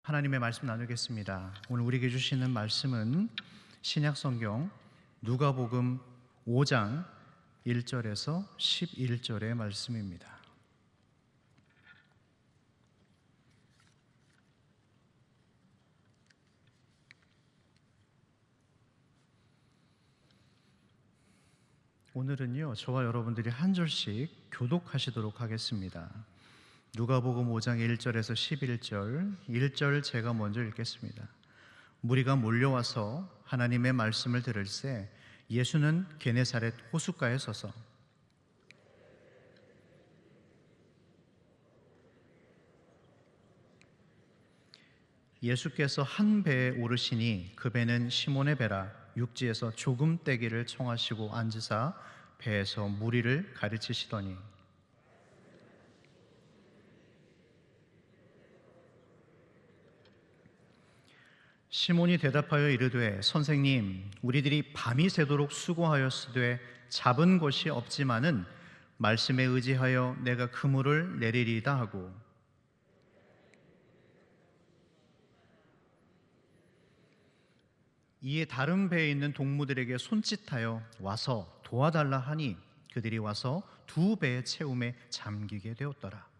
하나님의 말씀 나누겠습니다. 오늘 우리에게 주시는 말씀은 신약성경 누가복음 5장 1절에서 11절의 말씀입니다. 오늘은요, 저와 여러분들이 한 절씩 교독하시도록 하겠습니다. 누가복음 5장 1절에서 11절, 1절 제가 먼저 읽겠습니다. 무리가 몰려와서 하나님의 말씀을 들을새 예수는 게네사렛 호숫가에 서서 예수께서 한 배에 오르시니 그 배는 시몬의 배라 육지에서 조금 떼기를 청하시고 앉으사 배에서 무리를 가르치시더니 시몬이 대답하여 이르되 선생님 우리들이 밤이 새도록 수고하였으되 잡은 것이 없지만은 말씀에 의지하여 내가 그물을 내리리다 하고 이에 다른 배에 있는 동무들에게 손짓하여 와서 도와달라 하니 그들이 와서 두 배의 채움에 잠기게 되었더라.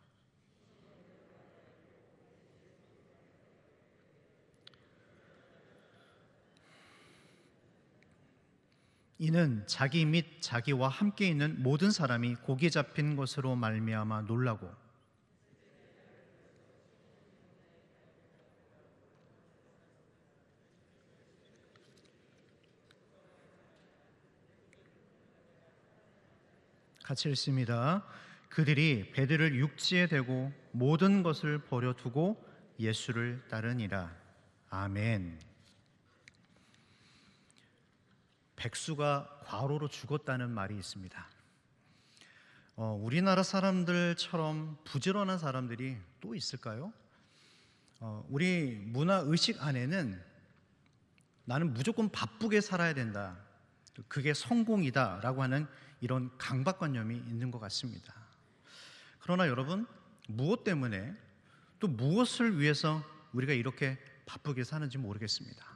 이는 자기 및 자기와 함께 있는 모든 사람이 고기 잡힌 것으로 말미암아 놀라고 같이 읽습니다. 그들이 배들을 육지에 대고 모든 것을 버려두고 예수를 따르니라. 아멘. 백수가 과로로 죽었다는 말이 있습니다. 우리나라 사람들처럼 부지런한 사람들이 또 있을까요? 우리 문화 의식 안에는 나는 무조건 바쁘게 살아야 된다, 그게 성공이다 라고 하는 이런 강박관념이 있는 것 같습니다. 그러나 여러분, 무엇 때문에 또 무엇을 위해서 우리가 이렇게 바쁘게 사는지 모르겠습니다.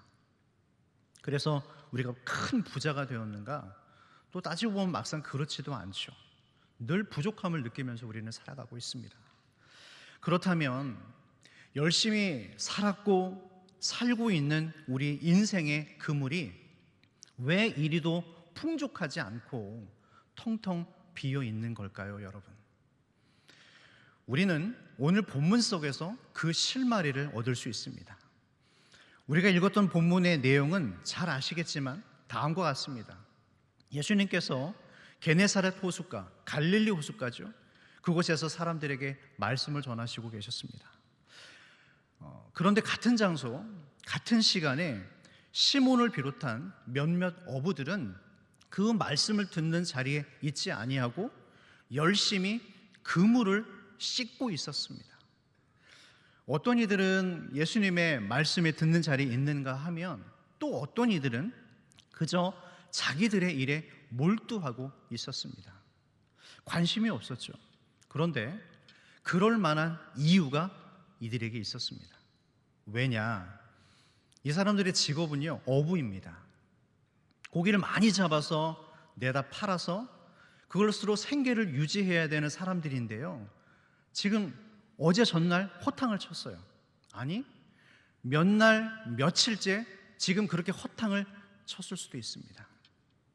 그래서 우리가 큰 부자가 되었는가? 또 따지고 보면 막상 그렇지도 않죠. 늘 부족함을 느끼면서 우리는 살아가고 있습니다. 그렇다면 열심히 살았고 살고 있는 우리 인생의 그물이 왜 이리도 풍족하지 않고 텅텅 비어 있는 걸까요, 여러분? 우리는 오늘 본문 속에서 그 실마리를 얻을 수 있습니다. 우리가 읽었던 본문의 내용은 잘 아시겠지만 다음과 같습니다. 예수님께서 게네사렛 호숫가, 갈릴리 호숫가죠, 그곳에서 사람들에게 말씀을 전하시고 계셨습니다. 그런데 같은 장소, 같은 시간에 시몬을 비롯한 몇몇 어부들은 그 말씀을 듣는 자리에 있지 아니하고 열심히 그물을 씻고 있었습니다. 어떤 이들은 예수님의 말씀에 듣는 자리에 있는가 하면 또 어떤 이들은 그저 자기들의 일에 몰두하고 있었습니다. 관심이 없었죠. 그런데 그럴 만한 이유가 이들에게 있었습니다. 왜냐? 이 사람들의 직업은요, 어부입니다. 고기를 많이 잡아서 내다 팔아서 그것으로 생계를 유지해야 되는 사람들인데요, 지금 어제 전날 허탕을 쳤어요. 아니, 몇 날 며칠째 지금 그렇게 허탕을 쳤을 수도 있습니다.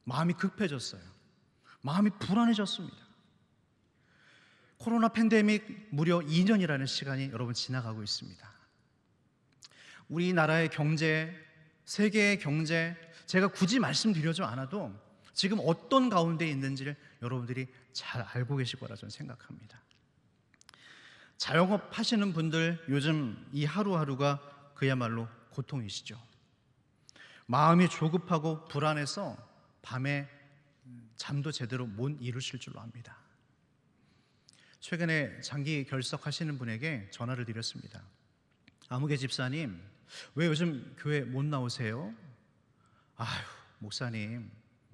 마음이 급해졌어요. 마음이 불안해졌습니다. 코로나 팬데믹 무려 2년이라는 시간이 여러분 지나가고 있습니다. 우리나라의 경제, 세계의 경제, 제가 굳이 말씀드려도 않아도 지금 어떤 가운데 있는지를 여러분들이 잘 알고 계실 거라 저는 생각합니다. 자영업 하시는 분들 요즘 이 하루하루가 그야말로 고통이시죠. 마음이 조급하고 불안해서 밤에 잠도 제대로 못 이루실 줄로 압니다. 최근에 장기 결석하시는 분에게 전화를 드렸습니다. 아무개 집사님, 왜 요즘 교회 못 나오세요? 아휴, 목사님,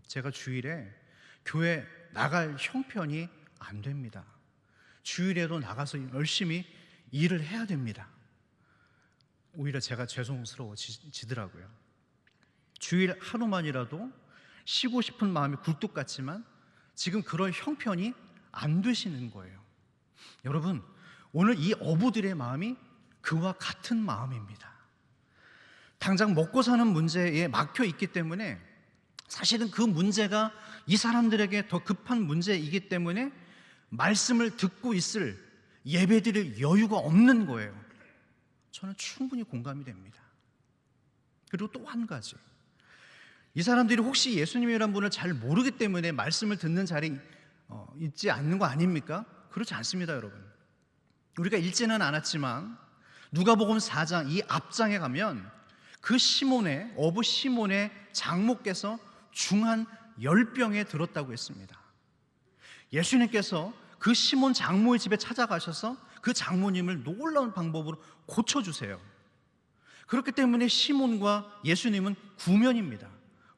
제가 주일에 교회 나갈 형편이 안 됩니다. 주일에도 나가서 열심히 일을 해야 됩니다. 오히려 제가 죄송스러워지더라고요. 주일 하루만이라도 쉬고 싶은 마음이 굴뚝 같지만 지금 그럴 형편이 안 되시는 거예요. 여러분, 오늘 이 어부들의 마음이 그와 같은 마음입니다. 당장 먹고 사는 문제에 막혀 있기 때문에 사실은 그 문제가 이 사람들에게 더 급한 문제이기 때문에 말씀을 듣고 있을 예배드릴 여유가 없는 거예요. 저는 충분히 공감이 됩니다. 그리고 또 한 가지, 이 사람들이 혹시 예수님이라는 분을 잘 모르기 때문에 말씀을 듣는 자리에 있지 않는 거 아닙니까? 그렇지 않습니다, 여러분. 우리가 읽지는 않았지만 누가복음 4장 이 앞장에 가면 그 시몬의 어부 시몬의 장모께서 중한 열병에 들었다고 했습니다. 예수님께서 그 시몬 장모의 집에 찾아가셔서 그 장모님을 놀라운 방법으로 고쳐주세요. 그렇기 때문에 시몬과 예수님은 구면입니다.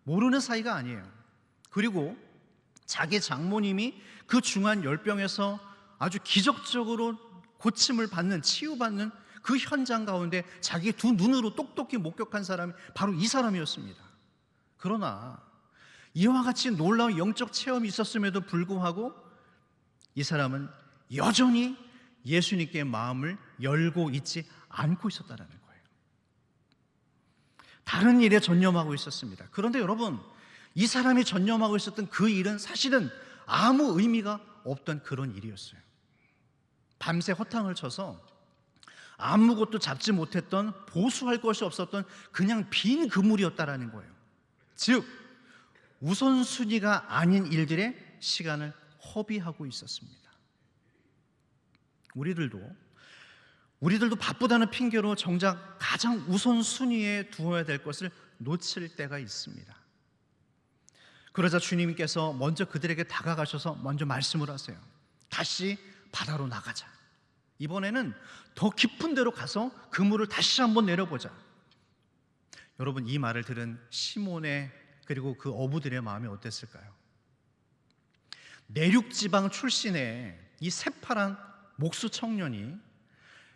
모르는 사이가 아니에요. 그리고 자기 장모님이 그 중한 열병에서 아주 기적적으로 고침을 받는, 치유받는 그 현장 가운데 자기 두 눈으로 똑똑히 목격한 사람이 바로 이 사람이었습니다. 그러나 이와 같이 놀라운 영적 체험이 있었음에도 불구하고 이 사람은 여전히 예수님께 마음을 열고 있지 않고 있었다는 거예요. 다른 일에 전념하고 있었습니다. 그런데 여러분, 이 사람이 전념하고 있었던 그 일은 사실은 아무 의미가 없던 그런 일이었어요. 밤새 허탕을 쳐서 아무것도 잡지 못했던, 보수할 것이 없었던 그냥 빈 그물이었다라는 거예요. 즉 우선순위가 아닌 일들에 시간을 허비하고 있었습니다. 우리들도 바쁘다는 핑계로 정작 가장 우선순위에 두어야 될 것을 놓칠 때가 있습니다. 그러자 주님께서 먼저 그들에게 다가가셔서 먼저 말씀을 하세요. 다시 바다로 나가자. 이번에는 더 깊은 데로 가서 그물을 다시 한번 내려보자. 여러분, 이 말을 들은 시몬의 그리고 그 어부들의 마음이 어땠을까요? 내륙지방 출신의 이 새파란 목수 청년이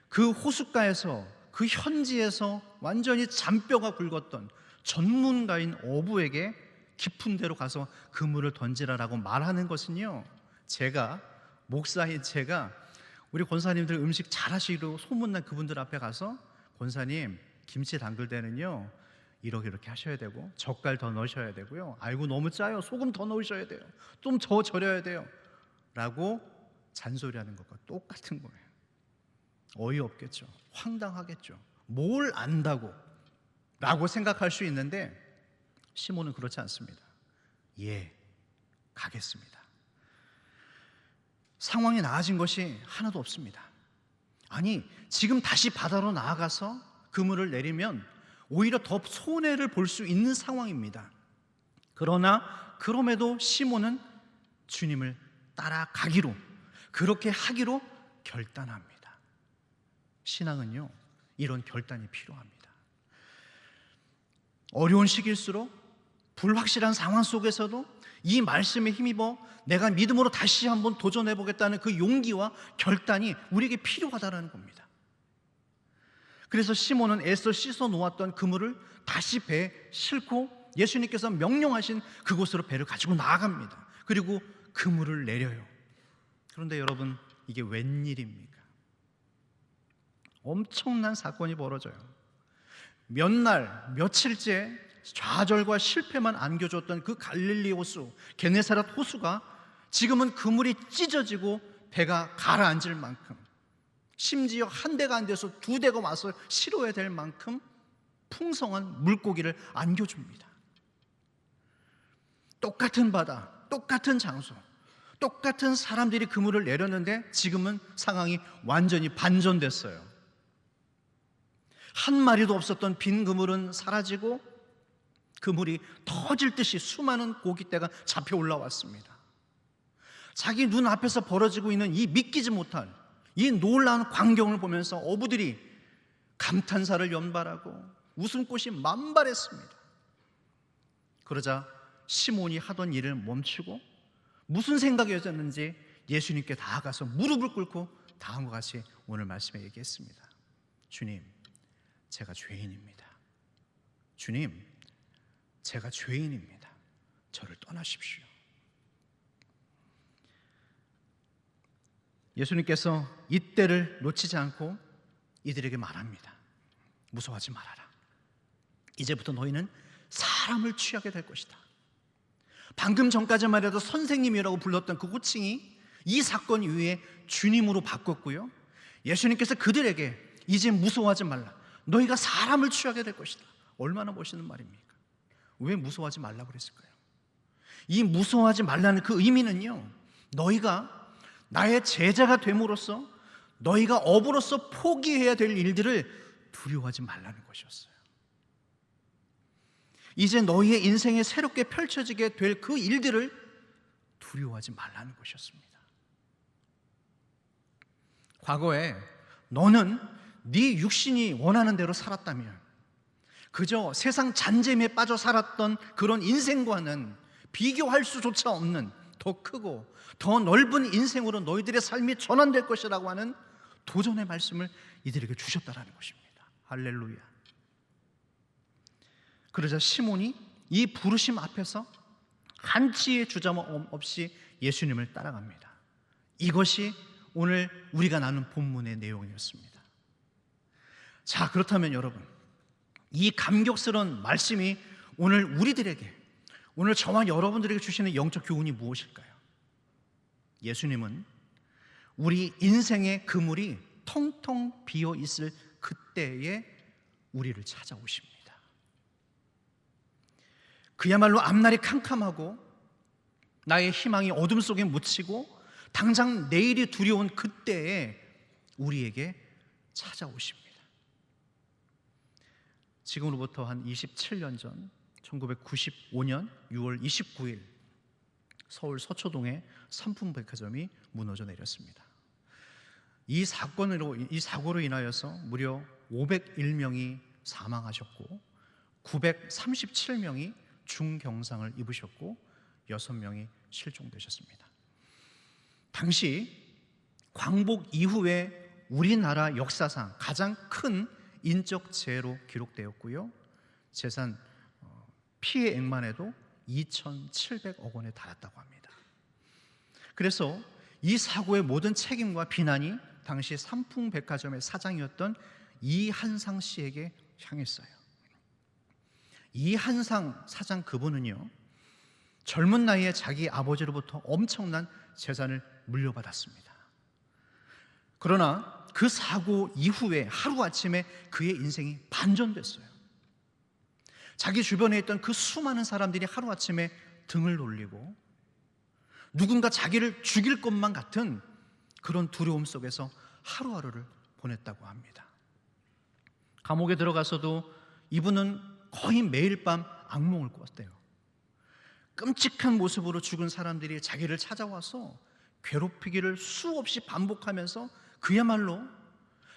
그 호숫가에서, 그 현지에서 완전히 잔뼈가 굵었던 전문가인 어부에게 깊은 데로 가서 그물을 던지라라고 말하는 것은요, 목사인 제가 우리 권사님들 음식 잘하시기로 소문난 그분들 앞에 가서, 권사님 김치 담글 때는요 이렇게 하셔야 되고 젓갈 더 넣으셔야 되고요, 아이고 너무 짜요, 소금 더 넣으셔야 돼요, 좀 더 절여야 돼요 라고 잔소리하는 것과 똑같은 거예요. 어이없겠죠. 황당하겠죠. 뭘 안다고 라고 생각할 수 있는데 시몬은 그렇지 않습니다. 예, 가겠습니다. 상황이 나아진 것이 하나도 없습니다. 아니, 지금 다시 바다로 나아가서 그물을 내리면 오히려 더 손해를 볼 수 있는 상황입니다. 그럼에도 시몬은 주님을 따라가기로, 그렇게 하기로 결단합니다. 신앙은요, 이런 결단이 필요합니다. 어려운 시기일수록, 불확실한 상황 속에서도 이 말씀에 힘입어 내가 믿음으로 다시 한번 도전해보겠다는 그 용기와 결단이 우리에게 필요하다는 겁니다. 그래서 시몬은 애써 씻어 놓았던 그물을 다시 배에 싣고 예수님께서 명령하신 그곳으로 배를 가지고 나아갑니다. 그리고 그물을 내려요. 그런데 여러분, 이게 웬일입니까? 엄청난 사건이 벌어져요. 몇 날, 며칠째 좌절과 실패만 안겨줬던 그 갈릴리 호수, 게네사렛 호수가 지금은 그물이 찢어지고 배가 가라앉을 만큼, 심지어 한 대가 안 돼서 두 대가 와서 실어야 될 만큼 풍성한 물고기를 안겨줍니다. 똑같은 바다, 똑같은 장소, 똑같은 사람들이 그물을 내렸는데 지금은 상황이 완전히 반전됐어요. 한 마리도 없었던 빈 그물은 사라지고 그물이 터질 듯이 수많은 고깃대가 잡혀 올라왔습니다. 자기 눈앞에서 벌어지고 있는 이 믿기지 못할 이 놀라운 광경을 보면서 어부들이 감탄사를 연발하고 웃음꽃이 만발했습니다. 그러자 시몬이 하던 일을 멈추고 무슨 생각이었는지 예수님께 다가가서 무릎을 꿇고 다음과 같이 오늘 말씀에 얘기했습니다. 주님, 제가 죄인입니다. 주님, 제가 죄인입니다. 저를 떠나십시오. 예수님께서 이때를 놓치지 않고 이들에게 말합니다. 무서워하지 말아라. 이제부터 너희는 사람을 취하게 될 것이다. 방금 전까지만 해도 선생님이라고 불렀던 그 호칭이 이 사건 이후에 주님으로 바꿨고요, 예수님께서 그들에게 이제 무서워하지 말라, 너희가 사람을 취하게 될 것이다. 얼마나 멋있는 말입니까? 왜 무서워하지 말라고 그랬을까요? 이 무서워하지 말라는 그 의미는요, 너희가 나의 제자가 됨으로써 너희가 업으로서 포기해야 될 일들을 두려워하지 말라는 것이었어요. 이제 너희의 인생에 새롭게 펼쳐지게 될 그 일들을 두려워하지 말라는 것이었습니다. 과거에 너는 네 육신이 원하는 대로 살았다면, 그저 세상 잔재미에 빠져 살았던 그런 인생과는 비교할 수조차 없는 더 크고 더 넓은 인생으로 너희들의 삶이 전환될 것이라고 하는 도전의 말씀을 이들에게 주셨다라는 것입니다. 할렐루야. 그러자 시몬이 이 부르심 앞에서 한치의 주저함 없이 예수님을 따라갑니다. 이것이 오늘 우리가 나눈 본문의 내용이었습니다. 자, 그렇다면 여러분, 이 감격스러운 말씀이 오늘 우리들에게, 오늘 저와 여러분들에게 주시는 영적 교훈이 무엇일까요? 예수님은 우리 인생의 그물이 텅텅 비어 있을 그때에 우리를 찾아오십니다. 그야말로 앞날이 캄캄하고 나의 희망이 어둠 속에 묻히고 당장 내일이 두려운 그때에 우리에게 찾아오십니다. 지금으로부터 한 27년 전 1995년 6월 29일 서울 서초동의 삼풍백화점이 무너져 내렸습니다. 이 사고로 인하여서 무려 501명이 사망하셨고 937명이 중경상을 입으셨고 6명이 실종되셨습니다. 당시 광복 이후에 우리나라 역사상 가장 큰 인적 재해로 기록되었고요, 재산 피해액만 해도 2,700억 원에 달했다고 합니다. 그래서 이 사고의 모든 책임과 비난이 당시 삼풍백화점의 사장이었던 이한상 씨에게 향했어요. 이한상 사장 그분은요, 젊은 나이에 자기 아버지로부터 엄청난 재산을 물려받았습니다. 그러나 그 사고 이후에 하루아침에 그의 인생이 반전됐어요. 자기 주변에 있던 그 수많은 사람들이 하루아침에 등을 돌리고 누군가 자기를 죽일 것만 같은 그런 두려움 속에서 하루하루를 보냈다고 합니다. 감옥에 들어가서도 이분은 거의 매일 밤 악몽을 꿨대요. 끔찍한 모습으로 죽은 사람들이 자기를 찾아와서 괴롭히기를 수없이 반복하면서 그야말로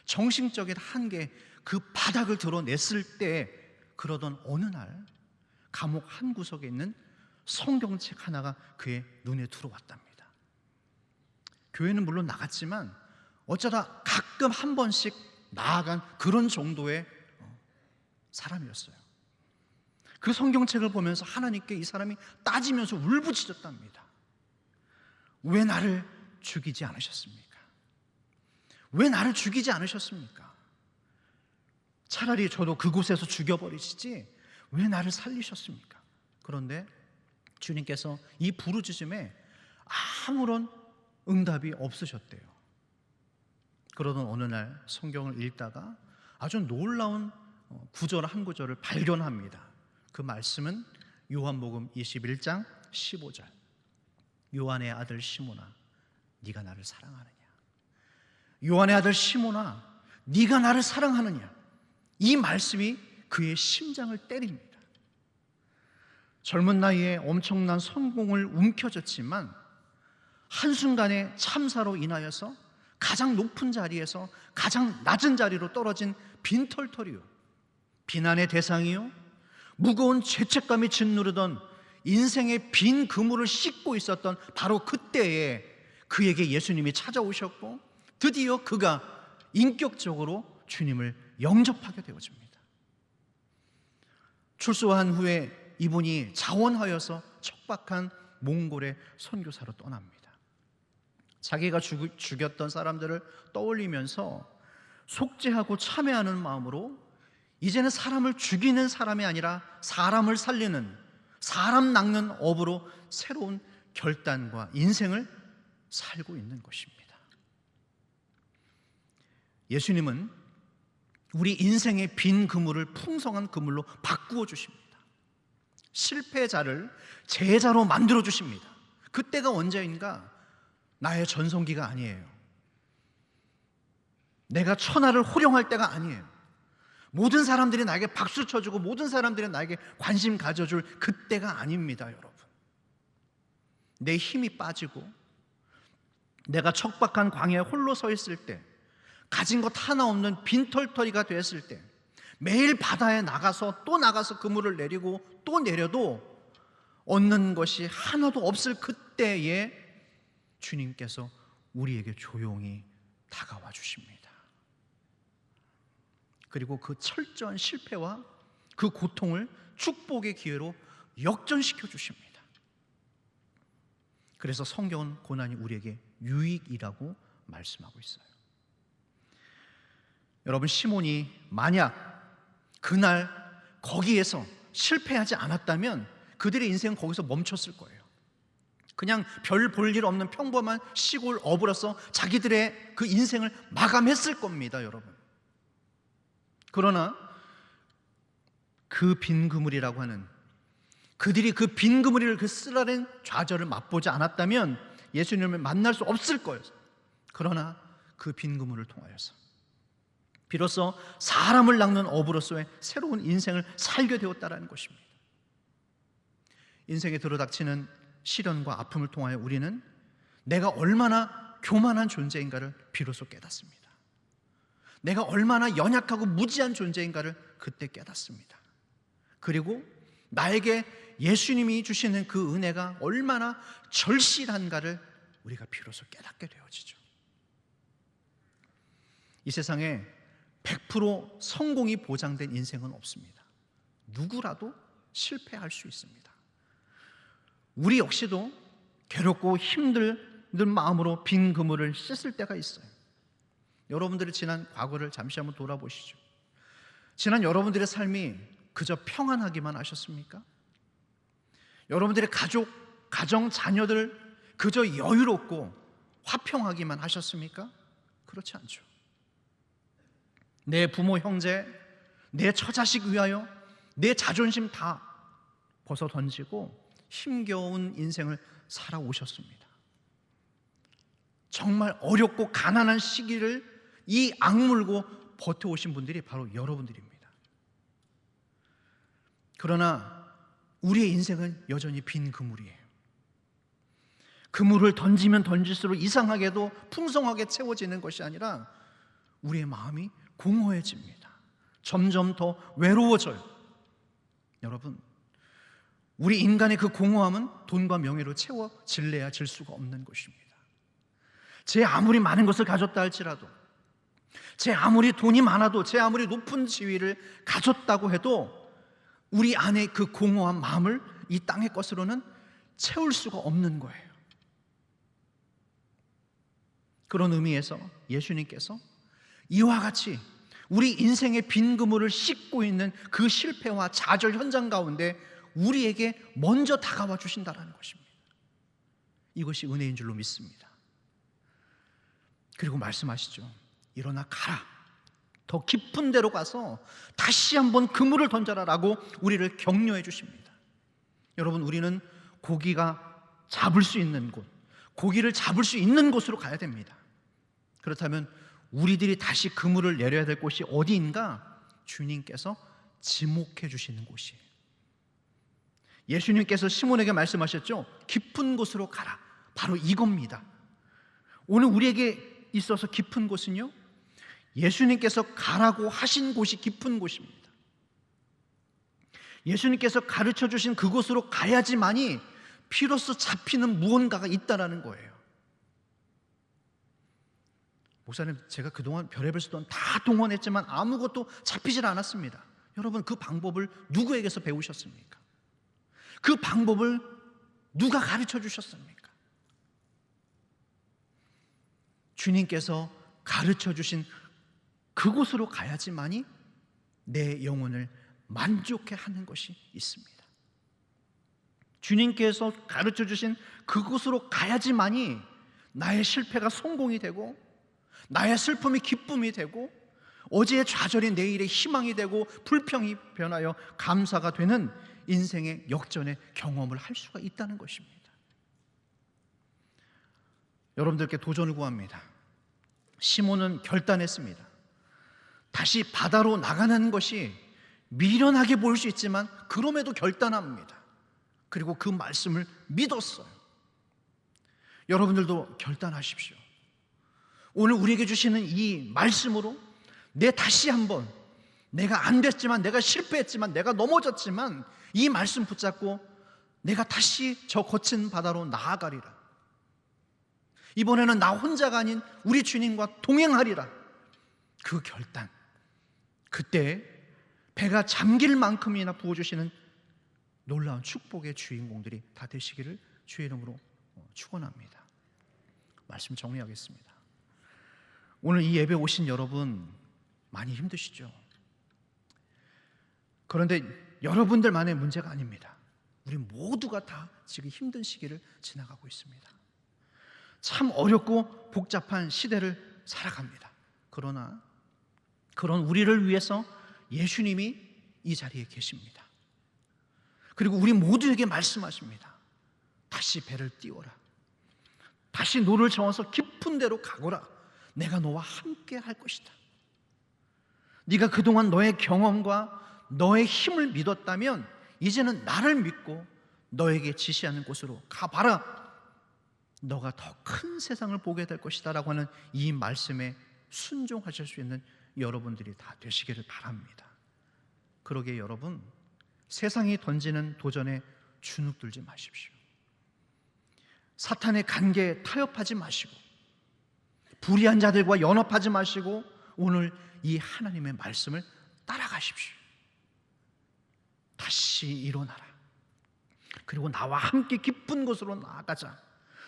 정신적인 한계, 그 바닥을 드러냈을 때 그러던 어느 날 감옥 한 구석에 있는 성경책 하나가 그의 눈에 들어왔답니다. 교회는 물론 나갔지만 어쩌다 가끔 한 번씩 나아간 그런 정도의 사람이었어요. 그 성경책을 보면서 하나님께 이 사람이 따지면서 울부짖었답니다. 왜 나를 죽이지 않으셨습니까? 왜 나를 죽이지 않으셨습니까? 차라리 저도 그곳에서 죽여버리시지 왜 나를 살리셨습니까? 그런데 주님께서 이 부르짖음에 아무런 응답이 없으셨대요. 그러던 어느 날 성경을 읽다가 아주 놀라운 구절 한 구절을 발견합니다. 그 말씀은 요한복음 21장 15절. 요한의 아들 시몬아, 네가 나를 사랑하느냐? 요한의 아들 시몬아, 네가 나를 사랑하느냐? 이 말씀이 그의 심장을 때립니다. 젊은 나이에 엄청난 성공을 움켜쥐었지만 한순간의 참사로 인하여서 가장 높은 자리에서 가장 낮은 자리로 떨어진 빈털터리요, 비난의 대상이요, 무거운 죄책감이 짓누르던 인생의 빈 그물을 씻고 있었던 바로 그때에 그에게 예수님이 찾아오셨고 드디어 그가 인격적으로 주님을 영접하게 되어집니다. 출소한 후에 이분이 자원하여서 척박한 몽골의 선교사로 떠납니다. 자기가 죽였던 사람들을 떠올리면서 속죄하고 참회하는 마음으로 이제는 사람을 죽이는 사람이 아니라 사람을 살리는, 사람 낚는 업으로 새로운 결단과 인생을 살고 있는 것입니다. 예수님은 우리 인생의 빈 그물을 풍성한 그물로 바꾸어 주십니다. 실패자를 제자로 만들어 주십니다. 그때가 언제인가? 나의 전성기가 아니에요. 내가 천하를 호령할 때가 아니에요. 모든 사람들이 나에게 박수 쳐주고 모든 사람들이 나에게 관심 가져줄 그때가 아닙니다, 여러분. 내 힘이 빠지고 내가 척박한 광야에 홀로 서 있을 때, 가진 것 하나 없는 빈털터리가 됐을 때, 매일 바다에 나가서 또 나가서 그물을 내리고 또 내려도 얻는 것이 하나도 없을 그때에 주님께서 우리에게 조용히 다가와 주십니다. 그리고 그 철저한 실패와 그 고통을 축복의 기회로 역전시켜 주십니다. 그래서 성경은 고난이 우리에게 유익이라고 말씀하고 있어요. 여러분, 시몬이 만약 그날 거기에서 실패하지 않았다면 그들의 인생은 거기서 멈췄을 거예요. 그냥 별 볼 일 없는 평범한 시골 어부로서 자기들의 그 인생을 마감했을 겁니다, 여러분. 그러나 그 빈 그물이라고 하는, 그들이 그 빈 그물을, 그 쓰라린 좌절을 맛보지 않았다면 예수님을 만날 수 없을 거예요. 그러나 그 빈 그물을 통하여서 비로소 사람을 낚는 어부로서의 새로운 인생을 살게 되었다는 것입니다. 인생에 들어닥치는 시련과 아픔을 통하여 우리는 내가 얼마나 교만한 존재인가를 비로소 깨닫습니다. 내가 얼마나 연약하고 무지한 존재인가를 그때 깨닫습니다. 그리고 나에게 예수님이 주시는 그 은혜가 얼마나 절실한가를 우리가 비로소 깨닫게 되어지죠. 이 세상에 100% 성공이 보장된 인생은 없습니다. 누구라도 실패할 수 있습니다. 우리 역시도 괴롭고 힘든 마음으로 빈 그물을 씻을 때가 있어요. 여러분들의 지난 과거를 잠시 한번 돌아보시죠. 지난 여러분들의 삶이 그저 평안하기만 하셨습니까? 여러분들의 가정, 자녀들 그저 여유롭고 화평하기만 하셨습니까? 그렇지 않죠. 내 부모, 형제, 내 처자식 위하여 내 자존심 다 벗어 던지고 힘겨운 인생을 살아오셨습니다. 정말 어렵고 가난한 시기를 이 악물고 버텨오신 분들이 바로 여러분들입니다. 그러나 우리의 인생은 여전히 빈 그물이에요. 그물을 던지면 던질수록 이상하게도 풍성하게 채워지는 것이 아니라 우리의 마음이 공허해집니다. 점점 더 외로워져요. 여러분, 우리 인간의 그 공허함은 돈과 명예로 채워질래야 질 수가 없는 것입니다. 제 아무리 많은 것을 가졌다 할지라도, 제 아무리 돈이 많아도, 제 아무리 높은 지위를 가졌다고 해도 우리 안에 그 공허한 마음을 이 땅의 것으로는 채울 수가 없는 거예요. 그런 의미에서 예수님께서 이와 같이 우리 인생의 빈 그물을 씻고 있는 그 실패와 좌절 현장 가운데 우리에게 먼저 다가와 주신다는 것입니다. 이것이 은혜인 줄로 믿습니다. 그리고 말씀하시죠. 일어나 가라. 더 깊은 데로 가서 다시 한번 그물을 던져라 라고 우리를 격려해 주십니다. 여러분, 우리는 고기가 잡을 수 있는 곳, 고기를 잡을 수 있는 곳으로 가야 됩니다. 그렇다면 우리들이 다시 그물을 내려야 될 곳이 어디인가? 주님께서 지목해 주시는 곳이에요. 예수님께서 시몬에게 말씀하셨죠. 깊은 곳으로 가라. 바로 이겁니다. 오늘 우리에게 있어서 깊은 곳은요, 예수님께서 가라고 하신 곳이 깊은 곳입니다. 예수님께서 가르쳐 주신 그곳으로 가야지만이 비로소 잡히는 무언가가 있다라는 거예요. 목사님, 제가 그동안 별의별 수단 다 동원했지만 아무것도 잡히질 않았습니다. 여러분, 그 방법을 누구에게서 배우셨습니까? 그 방법을 누가 가르쳐 주셨습니까? 주님께서 가르쳐 주신 그곳으로 가야지만이 내 영혼을 만족해 하는 것이 있습니다. 주님께서 가르쳐 주신 그곳으로 가야지만이 나의 실패가 성공이 되고, 나의 슬픔이 기쁨이 되고, 어제의 좌절이 내일의 희망이 되고, 불평이 변하여 감사가 되는 인생의 역전의 경험을 할 수가 있다는 것입니다. 여러분들께 도전을 구합니다. 시몬은 결단했습니다. 다시 바다로 나가는 것이 미련하게 보일 수 있지만 그럼에도 결단합니다. 그리고 그 말씀을 믿었어요. 여러분들도 결단하십시오. 오늘 우리에게 주시는 이 말씀으로 다시 한번, 내가 안 됐지만, 내가 실패했지만, 내가 넘어졌지만 이 말씀 붙잡고 내가 다시 저 거친 바다로 나아가리라. 이번에는 나 혼자가 아닌 우리 주님과 동행하리라. 그 결단, 그때 배가 잠길 만큼이나 부어주시는 놀라운 축복의 주인공들이 다 되시기를 주의 이름으로 축원합니다. 말씀 정리하겠습니다. 오늘 이 예배 오신 여러분 많이 힘드시죠? 그런데 여러분들만의 문제가 아닙니다. 우리 모두가 다 지금 힘든 시기를 지나가고 있습니다. 참 어렵고 복잡한 시대를 살아갑니다. 그러나 그런 우리를 위해서 예수님이 이 자리에 계십니다. 그리고 우리 모두에게 말씀하십니다. 다시 배를 띄워라. 다시 노를 저어서 깊은 데로 가거라. 내가 너와 함께 할 것이다. 네가 그동안 너의 경험과 너의 힘을 믿었다면 이제는 나를 믿고 너에게 지시하는 곳으로 가봐라. 너가 더 큰 세상을 보게 될 것이다 라고 하는 이 말씀에 순종하실 수 있는 여러분들이 다 되시기를 바랍니다. 그러기에 여러분, 세상이 던지는 도전에 주눅들지 마십시오. 사탄의 관계에 타협하지 마시고, 불의한 자들과 연합하지 마시고, 오늘 이 하나님의 말씀을 따라가십시오. 다시 일어나라. 그리고 나와 함께 깊은 곳으로 나아가자.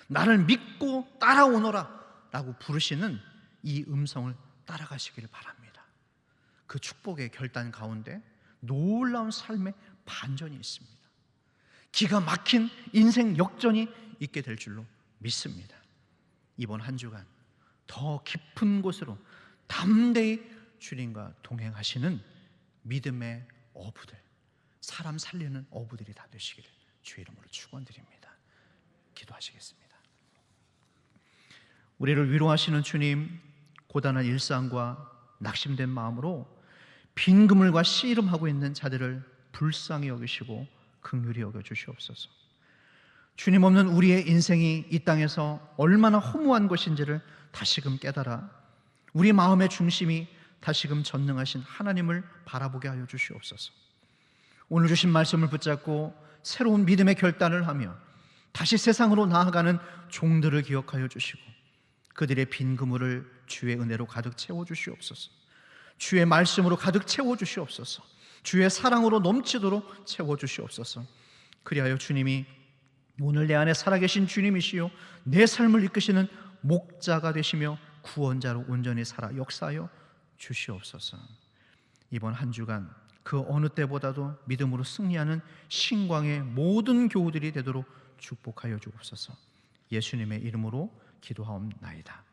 나를 믿고 따라오너라 라고 부르시는 이 음성을 따라가시기를 바랍니다. 그 축복의 결단 가운데 놀라운 삶의 반전이 있습니다. 기가 막힌 인생 역전이 있게 될 줄로 믿습니다. 이번 한 주간 더 깊은 곳으로 담대히 주님과 동행하시는 믿음의 어부들, 사람 살리는 어부들이 다 되시기를 주의 이름으로 축원드립니다. 기도하시겠습니다. 우리를 위로하시는 주님, 고단한 일상과 낙심된 마음으로 빈 그물과 씨름하고 있는 자들을 불쌍히 여기시고 긍휼히 여겨 주시옵소서. 주님 없는 우리의 인생이 이 땅에서 얼마나 허무한 것인지를 다시금 깨달아 우리 마음의 중심이 다시금 전능하신 하나님을 바라보게 하여 주시옵소서. 오늘 주신 말씀을 붙잡고 새로운 믿음의 결단을 하며 다시 세상으로 나아가는 종들을 기억하여 주시고 그들의 빈 그물을 주의 은혜로 가득 채워주시옵소서. 주의 말씀으로 가득 채워주시옵소서. 주의 사랑으로 넘치도록 채워주시옵소서. 그리하여 주님이 오늘 내 안에 살아계신 주님이시요 내 삶을 이끄시는 목자가 되시며 구원자로 온전히 살아 역사하여 주시옵소서. 이번 한 주간 그 어느 때보다도 믿음으로 승리하는 신광의 모든 교우들이 되도록 축복하여 주옵소서. 예수님의 이름으로 기도하옵나이다.